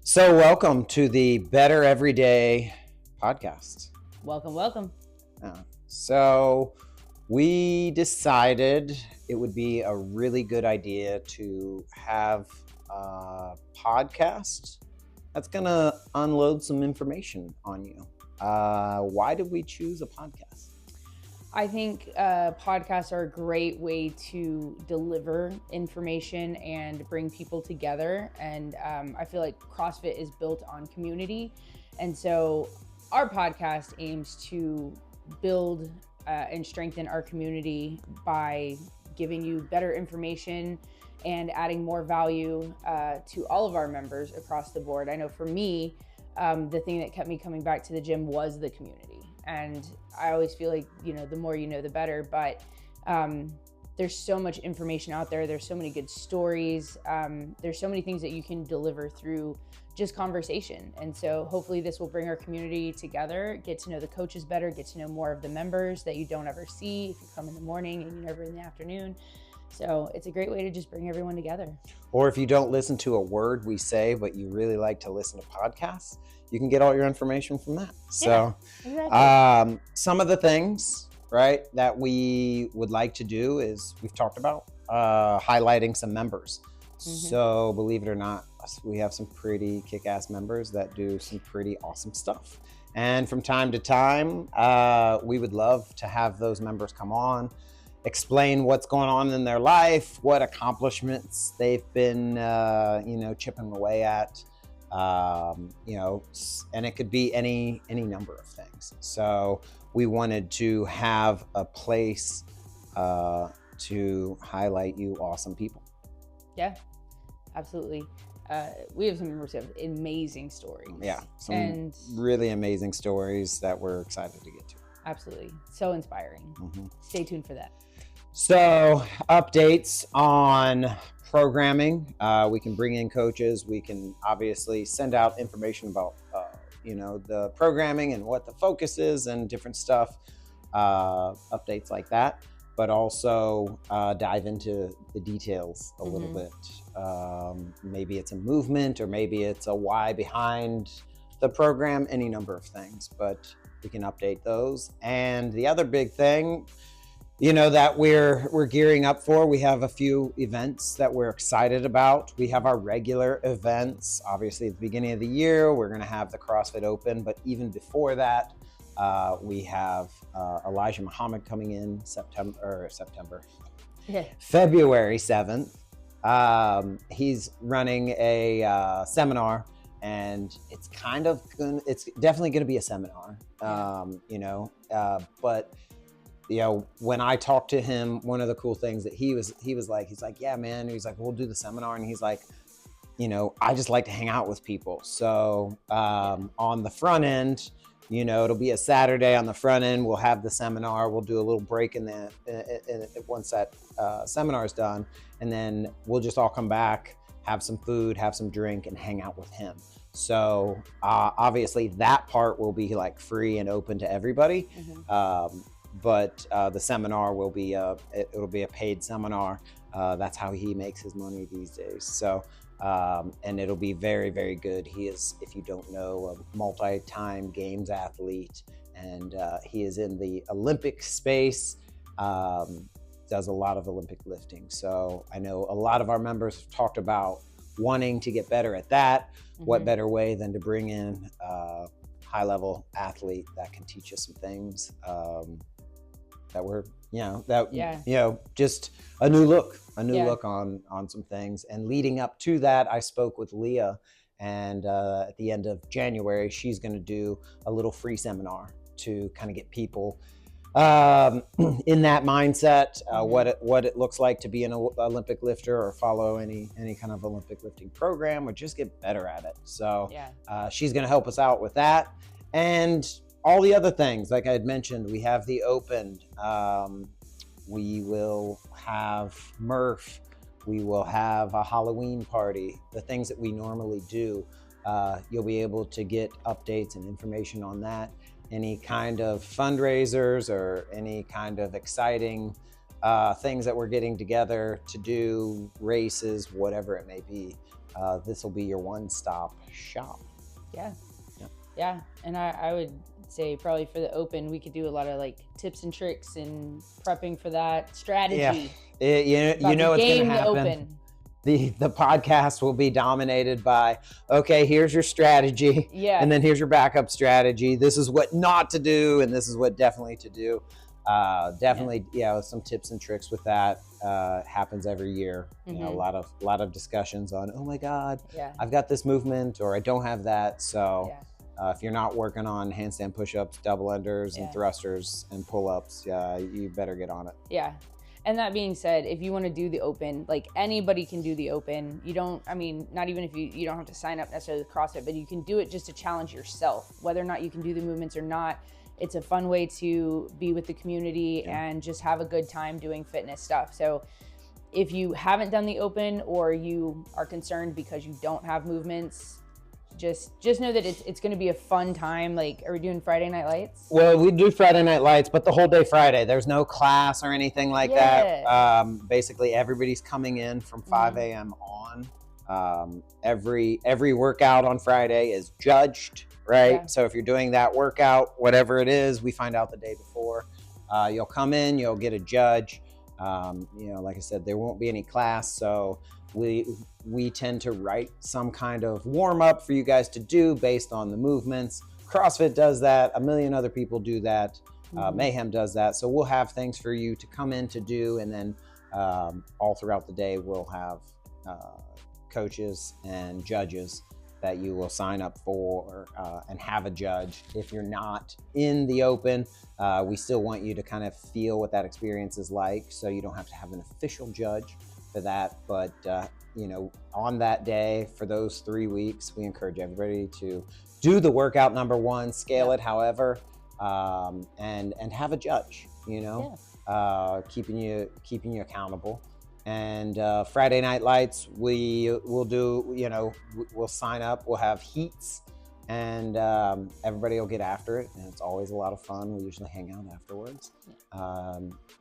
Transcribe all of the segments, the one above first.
So welcome to the Better Everyday podcast. Welcome, welcome. So we decided it would be a really good idea to have a podcast that's going to unload some information on you. Why did we choose a podcast? I think podcasts are a great way to deliver information and bring people together. And I feel like CrossFit is built on community. And so our podcast aims to build and strengthen our community by giving you better information and adding more value to all of our members across the board. I know for me, the thing that kept me coming back to the gym was the community. And I always feel like, the more you know, the better. But there's so much information out there. There's so many good stories. There's so many things that you can deliver through just conversation. And so hopefully this will bring our community together, get to know the coaches better, get to know more of the members that you don't ever see if you come in the morning and you're never in the afternoon. So it's a great way to just bring everyone together. Or if you don't listen to a word we say, but you really like to listen to podcasts, you can get all your information from that. So exactly. Some of the things, right, that we would like to do is we've talked about highlighting some members. Mm-hmm. So believe it or not, we have some pretty kick-ass members that do some pretty awesome stuff. And from time to time, we would love to have those members come on, explain what's going on in their life, what accomplishments they've been, chipping away at, and it could be any number of things. So we wanted to have a place to highlight you awesome people. Yeah, absolutely. We have some members who have amazing stories. Yeah, some really amazing stories that we're excited to get to. Absolutely. So inspiring. Mm-hmm. Stay tuned for that. So updates on programming. We can bring in coaches. We can obviously send out information about, the programming and what the focus is and different stuff, updates like that, but also dive into the details a little bit. Maybe it's a movement or maybe it's a why behind the program, any number of things, but we can update those. And the other big thing, that we're gearing up for, we have a few events that we're excited about. We have our regular events. Obviously, at the beginning of the year, we're going to have the CrossFit Open, but even before that, we have Elijah Muhammad coming in February 7th. He's running a seminar, and it's definitely going to be a seminar, but when I talked to him, one of the cool things that he's like, yeah, man. He's like, we'll do the seminar. And he's like, I just like to hang out with people. So on the front end, it'll be a Saturday on the front end. We'll have the seminar. We'll do a little break once that seminar is done. And then we'll just all come back, have some food, have some drink, and hang out with him. So obviously that part will be like free and open to everybody. Mm-hmm. But the seminar will be it'll be a paid seminar. That's how he makes his money these days. So and it'll be very, very good. He is, if you don't know, a multi-time games athlete, and he is in the Olympic space. Does a lot of Olympic lifting. So I know a lot of our members have talked about wanting to get better at that. Mm-hmm. What better way than to bring in a high-level athlete that can teach us some things that we're, just a new look on some things. And leading up to that, I spoke with Leah, and at the end of January, she's going to do a little free seminar to kind of get people in that mindset, what it looks like to be an Olympic lifter or follow any kind of Olympic lifting program, or just get better at it. So she's going to help us out with that. And all the other things, like I had mentioned, we have the Open. We will have Murph. We will have a Halloween party, the things that we normally do. You'll be able to get updates and information on that. Any kind of fundraisers or any kind of exciting things that we're getting together to do, races, whatever it may be. this will be your one-stop shop. Yeah. Yep. Yeah. And I would say probably for the open, we could do a lot of like tips and tricks and prepping for that strategy. Yeah. You know what's going to happen. Open. The podcast will be dominated by, okay, here's your strategy. Yeah. And then here's your backup strategy. This is what not to do. And this is what definitely to do. Definitely, some tips and tricks with that. Happens every year. You know, a lot of discussions on, oh my God, I've got this movement or I don't have that. So if you're not working on handstand push-ups, double unders and thrusters and pull-ups, you better get on it. Yeah. And that being said, if you want to do the open, like anybody can do the open. You don't, I mean, not even if you don't have to sign up necessarily to CrossFit, but you can do it just to challenge yourself, whether or not you can do the movements or not. It's a fun way to be with the community and just have a good time doing fitness stuff. So if you haven't done the open or you are concerned because you don't have movements, just know that it's going to be a fun time. Like, are we doing Friday Night Lights? Well, we do Friday Night Lights, but the whole day Friday. There's no class or anything like that. Basically, everybody's coming in from 5 a.m. on. Every workout on Friday is judged, right? Yeah. So if you're doing that workout, whatever it is, we find out the day before. You'll come in, you'll get a judge. Like I said, there won't be any class, so we tend to write some kind of warm-up for you guys to do based on the movements. CrossFit does that. A million other people do that. Mayhem does that. So we'll have things for you to come in to do, and then all throughout the day we'll have coaches and judges that you will sign up for and have a judge. If you're not in the open, we still want you to kind of feel what that experience is like, so you don't have to have an official judge for that. But on that day for those 3 weeks, we encourage everybody to do the workout number one, scale it however, and have a judge, keeping you accountable. And Friday Night Lights, we'll do, we'll sign up, we'll have heats, and everybody will get after it. And it's always a lot of fun. We usually hang out afterwards,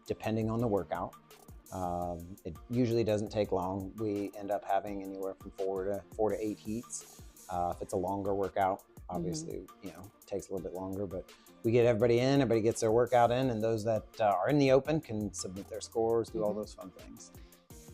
depending on the workout. It usually doesn't take long. We end up having anywhere from 4 to 8 heats. If it's a longer workout, obviously, it takes a little bit longer, but we get everybody in, everybody gets their workout in, and those that are in the open can submit their scores, do all those fun things.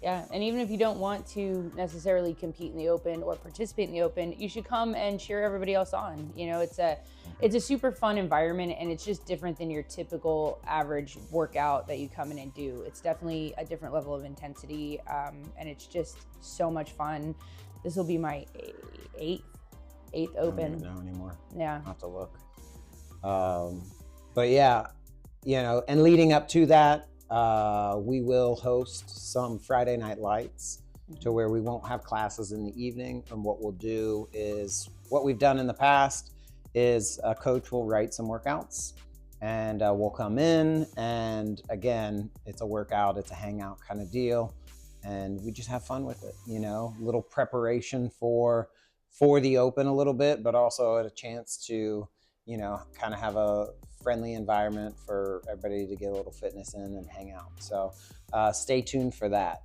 Yeah, and even if you don't want to necessarily compete in the open or participate in the open, you should come and cheer everybody else on. It's a super fun environment, and it's just different than your typical average workout that you come in and do. It's definitely a different level of intensity, and it's just so much fun. This will be my eighth open. I don't know anymore. Yeah, I'll have to look. But yeah, and leading up to that, we will host some Friday Night Lights to where we won't have classes in the evening. And what we'll do is, what we've done in the past is a coach will write some workouts, and we'll come in, and again, it's a workout, it's a hangout kind of deal, and we just have fun with it. Little preparation for the open a little bit, but also a chance to kind of have a friendly environment for everybody to get a little fitness in and hang out. So stay tuned for that.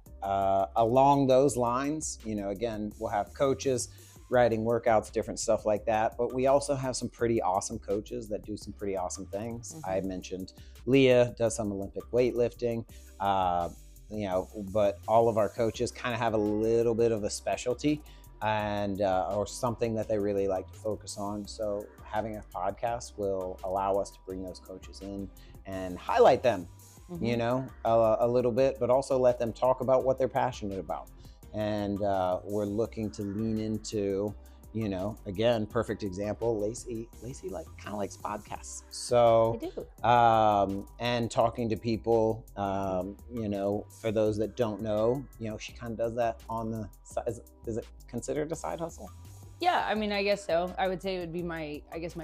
Along those lines, again, we'll have coaches writing workouts, different stuff like that. But we also have some pretty awesome coaches that do some pretty awesome things. I mentioned Leah does some Olympic weightlifting, but all of our coaches kind of have a little bit of a specialty and or something that they really like to focus on. So having a podcast will allow us to bring those coaches in and highlight them, a little bit, but also let them talk about what they're passionate about. And we're looking to lean into, again, perfect example, Lacey kind of likes podcasts. So, I do. And talking to people, for those that don't know, she kind of does that on the side. Is it considered a side hustle? Yeah, I mean, I guess so. I would say it would be my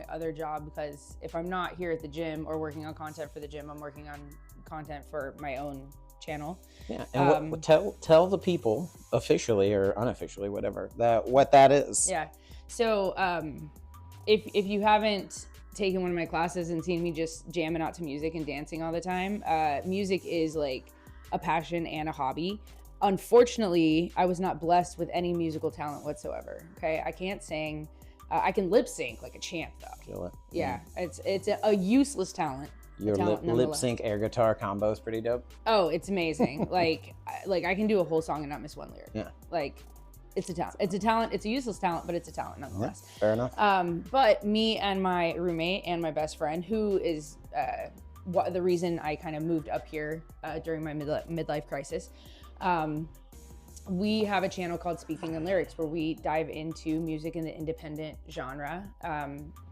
other job, because if I'm not here at the gym or working on content for the gym, I'm working on content for my own channel. Yeah, and tell the people, officially or unofficially, whatever, what that is. Yeah. So if you haven't taken one of my classes and seen me just jamming out to music and dancing all the time, music is like a passion and a hobby. unfortunately, I was not blessed with any musical talent whatsoever. Okay, I can't sing. I can lip sync like a champ though. Kill it. Yeah, it's a useless talent. Your lip sync air guitar combo is pretty dope. Oh, it's amazing. like I can do a whole song and not miss one lyric. Yeah. Like, it's a talent. It's a talent. It's a useless talent, but it's a talent nonetheless. Yeah, fair enough. But me and my roommate and my best friend, who is the reason I kind of moved up here during my midlife crisis, we have a channel called Speaking and Lyrics where we dive into music in the independent genre,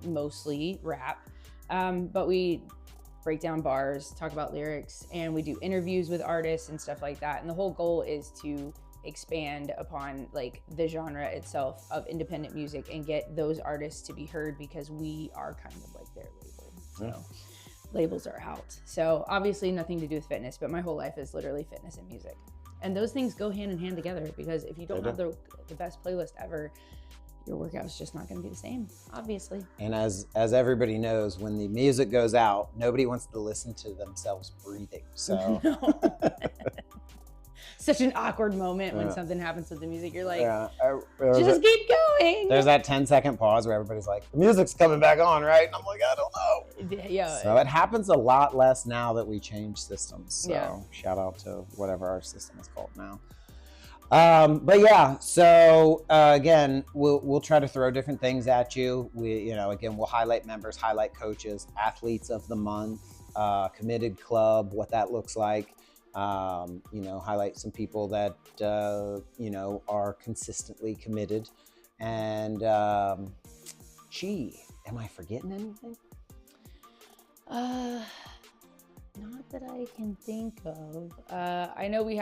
mostly rap, but we break down bars, talk about lyrics, and we do interviews with artists and stuff like that. And the whole goal is to expand upon like the genre itself of independent music and get those artists to be heard, because we are kind of like their label. So labels are out. So obviously nothing to do with fitness, but my whole life is literally fitness and music. And those things go hand in hand together, because if you don't have the best playlist ever, your workout's just not going to be the same, obviously. And as everybody knows, when the music goes out, nobody wants to listen to themselves breathing. So such an awkward moment when something happens with the music. You're like, just keep going. There's that 10-second pause where everybody's like, the music's coming back on, right? And I'm like, I don't know. Yeah. So it happens a lot less now that we change systems. So shout out to whatever our system is called now. But yeah, so again, we'll try to throw different things at you. Again, we'll highlight members, highlight coaches, athletes of the month, committed club, what that looks like. Highlight some people that are consistently committed. And am I forgetting anything? Not that I can think of. I know we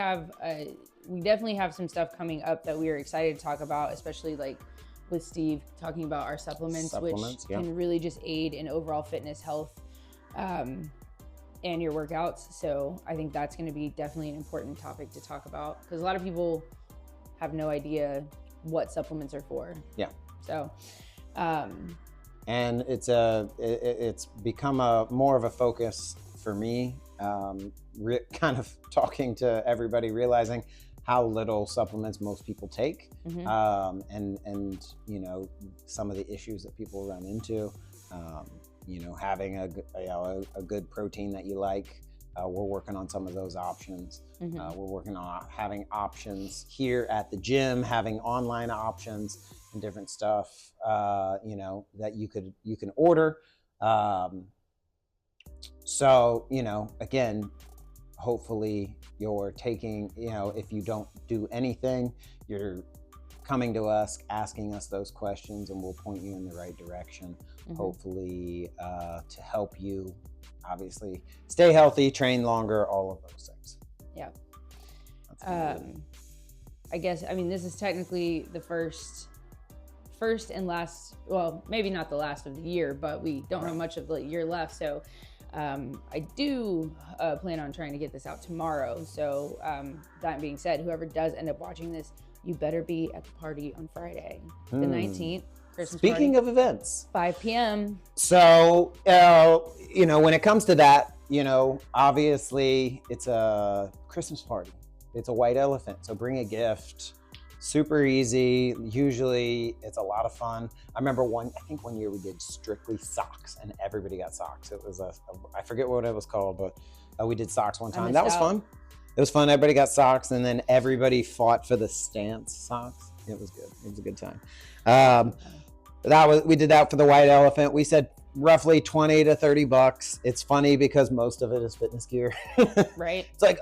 definitely have some stuff coming up that we are excited to talk about, especially like with Steve talking about our supplements which can really just aid in overall fitness, health, and your workouts. So I think that's going to be definitely an important topic to talk about, because a lot of people have no idea what supplements are for. Yeah. So, and it's become more of a focus for me, kind of talking to everybody, realizing how little supplements most people take, and some of the issues that people run into. Having a good protein that you like. We're working on some of those options. We're working on having options here at the gym, having online options and different stuff, that you can order. So, again, hopefully you're taking, if you don't do anything, you're coming to us, asking us those questions, and we'll point you in the right direction, hopefully, to help you, obviously, stay healthy, train longer, all of those things. Yeah. I guess, this is technically the first and last, well, maybe not the last of the year, but we don't have much of the year left. So I do plan on trying to get this out tomorrow. So that being said, whoever does end up watching this, you better be at the party on Friday, the 19th. Christmas Speaking party, of events, 5 p.m. So, when it comes to that, obviously it's a Christmas party. It's a white elephant. So bring a gift. Super easy. Usually it's a lot of fun. I remember one year we did strictly socks, and everybody got socks. It was I forget what it was called, but we did socks one time. That was fun. It was fun. Everybody got socks, and then everybody fought for the stance socks. It was good. It was a good time. We did that for the white elephant. We said roughly $20 to $30. It's funny because most of it is fitness gear. Right. It's like,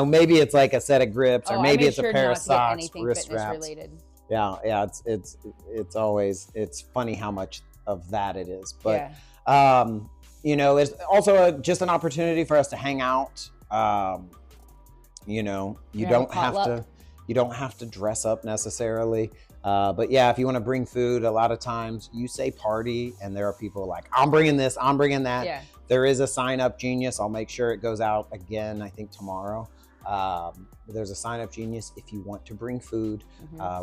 maybe it's like a set of grips, or maybe it's a pair of socks, wrist wraps. Related. Yeah. It's funny how much of that it is. But it's also just an opportunity for us to hang out. You don't have to dress up necessarily. But yeah, if you want to bring food, a lot of times you say party and there are people like, I'm bringing this, I'm bringing that. Yeah. There is a sign up Genius. I'll make sure it goes out again, I think tomorrow. There's a sign up Genius if you want to bring food.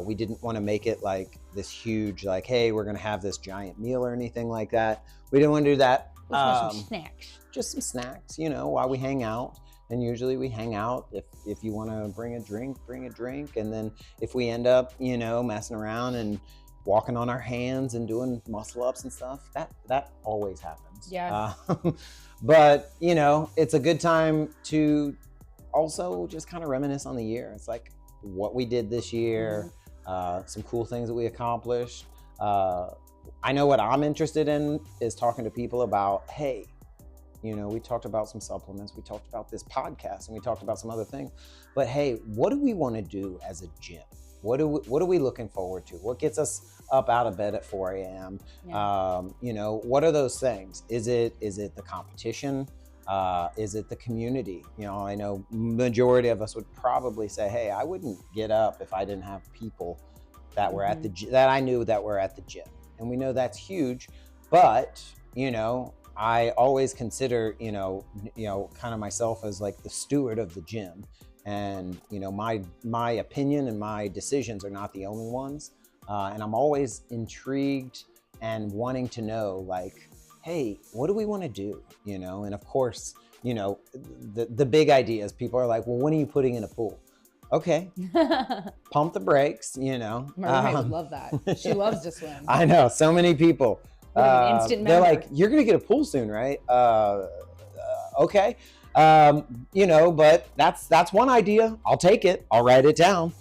We didn't want to make it like this huge, like, hey, we're going to have this giant meal or anything like that. We didn't want to do that. Some snacks. Just some snacks, while we hang out. and usually we hang out. If you want to bring a drink, and then if we end up, you know, messing around and walking on our hands and doing muscle ups and stuff, that always happens. Yeah. But you know, it's a good time to also just kind of reminisce on the year. It's like what we did this year, some cool things that we accomplished. I know what I'm interested in is talking to people about, hey, you know, we talked about some supplements, we talked about this podcast, and we talked about some other things. But hey, what do we want to do as a gym? What are we looking forward to? What gets us up out of bed at 4 a.m.? Yeah. You know, what are those things? Is it the competition? Is it the community? You know, I know majority of us would probably say, hey, I wouldn't get up if I didn't have people that were at the that I knew that were at the gym. And we know that's huge, but you know, I always consider, you know, kind of myself as like the steward of the gym. And, you know, my opinion and my decisions are not the only ones. And I'm always intrigued and wanting to know, like, hey, what do we want to do? You know, and of course, you know, the big ideas, people are like, well, when are you putting in a pool? Okay, pump the brakes, you know. My roommate would love that. She loves to swim. I know, so many people. An instant they're member. like, you're gonna get a pool soon, right? Okay. You know, but that's one idea. I'll take it. I'll write it down.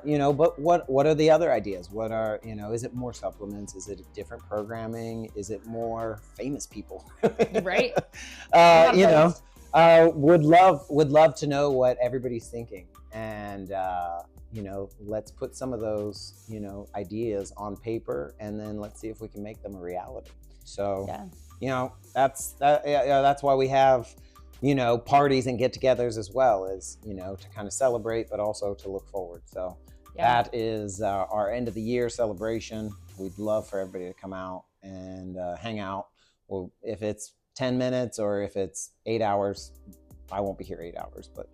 You know, but what are the other ideas? What are, you know, is it more supplements? Is it different programming? Is it more famous people? Right. You know, would love to know what everybody's thinking. And you know, let's put some of those, you know, ideas on paper, and then let's see if we can make them a reality. So, you know, that's why we have, you know, parties and get-togethers as well, as, you know, to kind of celebrate, but also to look forward. So that is our end of the year celebration. We'd love for everybody to come out and hang out. Well, if it's 10 minutes or if it's 8 hours, I won't be here 8 hours, but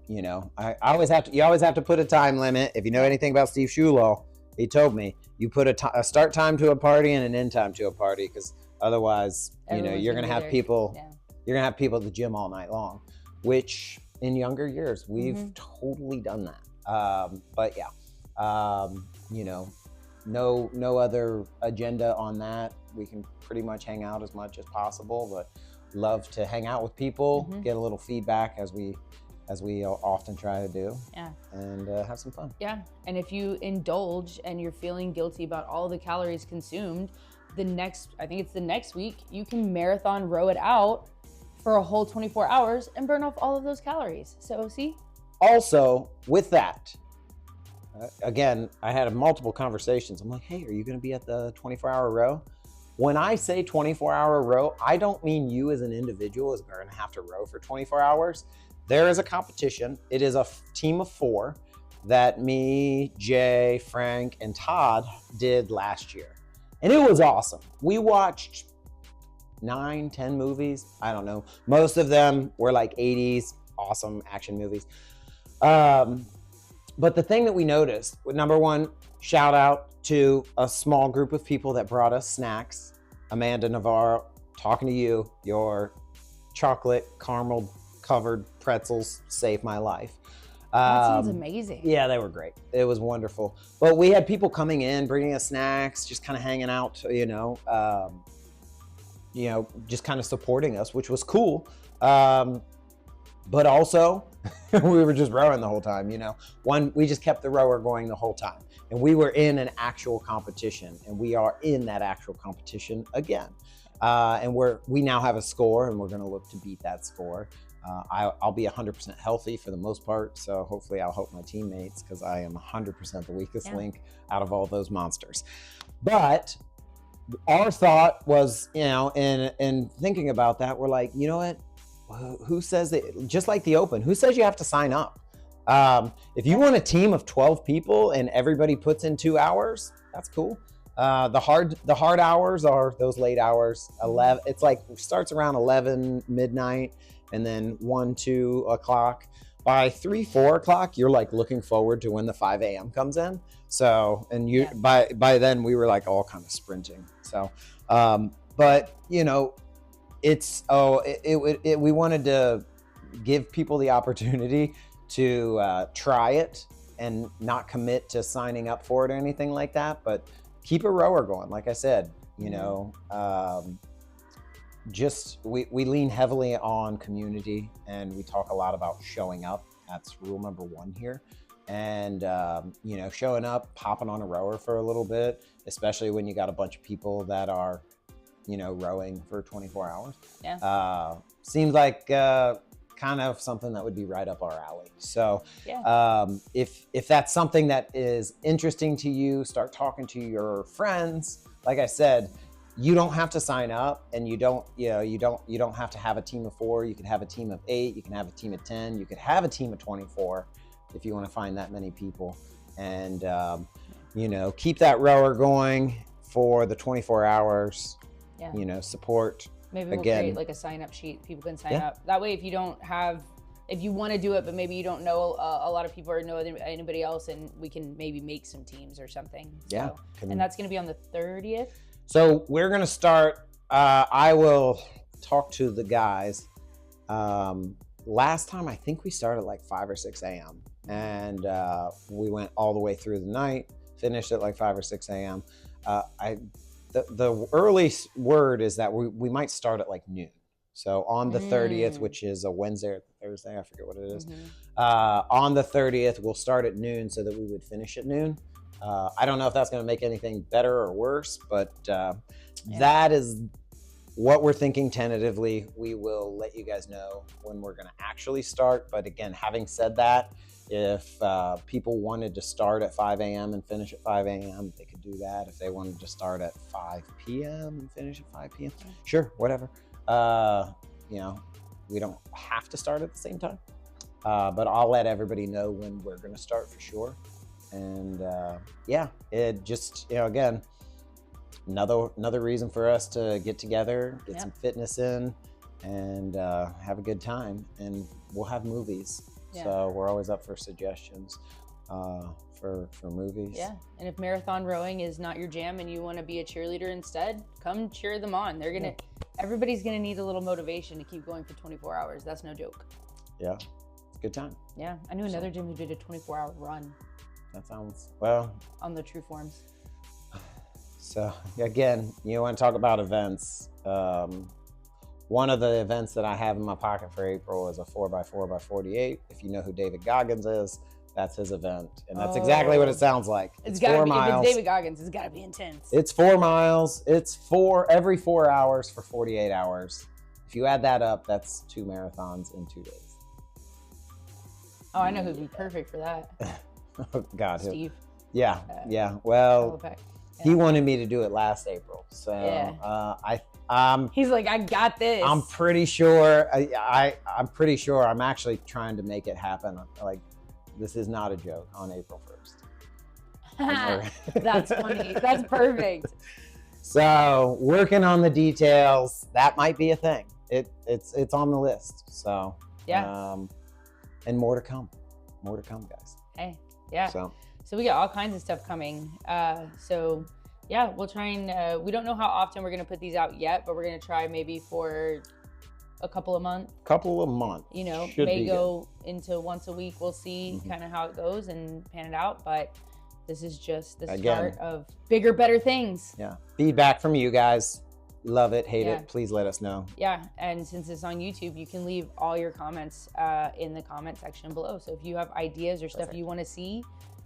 you know, you always have to put a time limit. If you know anything about Steve Schulow, he told me you put a start time to a party and an end time to a party, because otherwise, you know, you're gonna have people. Yeah. You're gonna have people at the gym all night long, which in younger years we've totally done that. But yeah, you know, no other agenda on that. We can pretty much hang out as much as possible, but love to hang out with people, get a little feedback as we often try to do, and have some fun. Yeah, and if you indulge and you're feeling guilty about all the calories consumed, I think it's the next week, you can marathon row it out for a whole 24 hours and burn off all of those calories. So see? Also, with that, again, I had multiple conversations. I'm like, hey, are you going to be at the 24-hour row? When I say 24-hour row, I don't mean you as an individual is going to have to row for 24 hours. There is a competition. It is a team of 4 that me, Jay, Frank, and Todd did last year. And it was awesome. We watched 9-10 movies. I don't know. Most of them were like 80s awesome action movies. But the thing that we noticed, number one, shout out to a small group of people that brought us snacks. Amanda Navarro, talking to you, your chocolate caramel covered pretzels saved my life. That sounds amazing. Yeah, they were great. It was wonderful. But we had people coming in, bringing us snacks, just kind of hanging out, you know, just kind of supporting us, which was cool. But also, we were just rowing the whole time, you know. We just kept the rower going the whole time. And we were in an actual competition, and we are in that actual competition again. And we now have a score, and we're going to look to beat that score. I'll be 100% healthy for the most part, so hopefully I'll help my teammates, because I am 100% the weakest link out of all those monsters. But our thought was, you know, in thinking about that, we're like, you know what? Who says that? Just like the Open, who says you have to sign up? If you want a team of 12 people and everybody puts in 2 hours, that's cool. The hard hours are those late hours. 11. It's like starts around 11 midnight, and then 1, 2 o'clock. By 3, 4 o'clock, you're like looking forward to when the 5 a.m. comes in. So, and by then we were like all kind of sprinting. So, but you know, we wanted to give people the opportunity to try it and not commit to signing up for it or anything like that, but keep a rower going. Like I said, you know, just we lean heavily on community, and we talk a lot about showing up. That's rule number one here. And you know, showing up, popping on a rower for a little bit, especially when you got a bunch of people that are, you know, rowing for 24 hours. Yeah. Seems like kind of something that would be right up our alley. So if that's something that is interesting to you, start talking to your friends. Like I said, you don't have to sign up, and you don't have to have a team of 4. You can have a team of 8, you can have a team of 10, you could have a team of 24 if you want to find that many people. And you know, keep that rower going for the 24 hours. Yeah. You know, support. Maybe we'll create like a sign-up sheet. People can sign up. That way, if you want to do it, but maybe you don't know a lot of people or know anybody else, and we can maybe make some teams or something. Yeah. So, and that's going to be on the 30th. So we're going to start. I will talk to the guys. Last time, I think we started like 5 or 6 a.m. and we went all the way through the night, finished at like 5 or 6 a.m. The earliest word is that we might start at like noon. So on the 30th, which is a Wednesday or Thursday, I forget what it is. On the 30th, we'll start at noon so that we would finish at noon. I don't know if that's going to make anything better or worse, but that is what we're thinking tentatively. We will let you guys know when we're going to actually start. But again, having said that, if people wanted to start at 5 a.m. and finish at 5 a.m., they could do that. If they wanted to start at 5 p.m. and finish at 5 p.m., sure, whatever. You know, we don't have to start at the same time, but I'll let everybody know when we're going to start for sure. And yeah, it just, you know, again, another reason for us to get together, get some fitness in, and have a good time. And we'll have movies. So we're always up for suggestions for movies. Yeah, and if marathon rowing is not your jam and you want to be a cheerleader instead, come cheer them on. They're gonna, everybody's gonna need a little motivation to keep going for 24 hours. That's no joke. Yeah, it's a good time. Yeah, I knew another gym who did a 24-hour run. That sounds, well, on the True Forms. So again, you want to talk about events. One of the events that I have in my pocket for April is a 4x4x48. If you know who David Goggins is, that's his event. And that's exactly what it sounds like. It's 4 miles. If it's David Goggins, it's got to be intense. It's 4 miles. It's every 4 hours for 48 hours. If you add that up, that's 2 marathons in 2 days. Oh, I know who'd be perfect for that. Oh, God. Steve. Yeah. Well, he wanted me to do it last April. So he's like, I got this. I'm pretty sure. I'm pretty sure I'm actually trying to make it happen. Like, this is not a joke, on April 1st. That's funny. That's perfect. So working on the details, that might be a thing. It's on the list. So and more to come. More to come, guys. Hey, yeah. So we got all kinds of stuff coming. So yeah, we'll try and we don't know how often we're gonna put these out yet, but we're gonna try maybe for a couple of months. You know, may go into once a week. We'll see kind of how it goes and pan it out. But this is just the start of bigger, better things. Yeah. Feedback from you guys. Love it, hate it. Please let us know. Yeah. And since it's on YouTube, you can leave all your comments in the comment section below. So if you have ideas or stuff you want to see,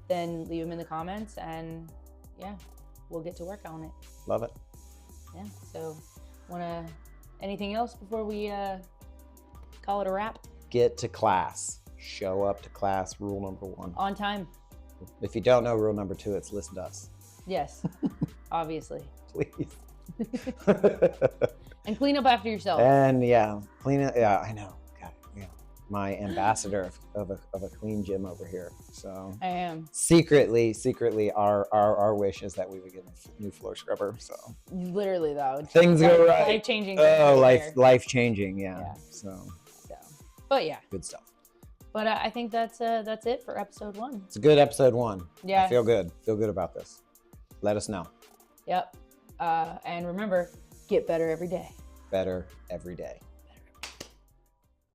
then leave them in the comments, and yeah, we'll get to work on it. Love it. Yeah. So anything else before we call it a wrap? Get to class. Show up to class. Rule number 1. On time. If you don't know rule number 2, it's listen to us. Yes. Obviously. Please. And clean up after yourself. And clean it. Yeah, I know. God, yeah. My ambassador of a clean gym over here. So I am. Secretly, our wish is that we would get a new floor scrubber. So literally though, things go right. Life changing. Oh, life changing. Yeah. So. But yeah. Good stuff. But I think that's it for episode 1. It's a good episode 1. Yeah. I feel good. Feel good about this. Let us know. Yep. And remember, get better every day. Better every day.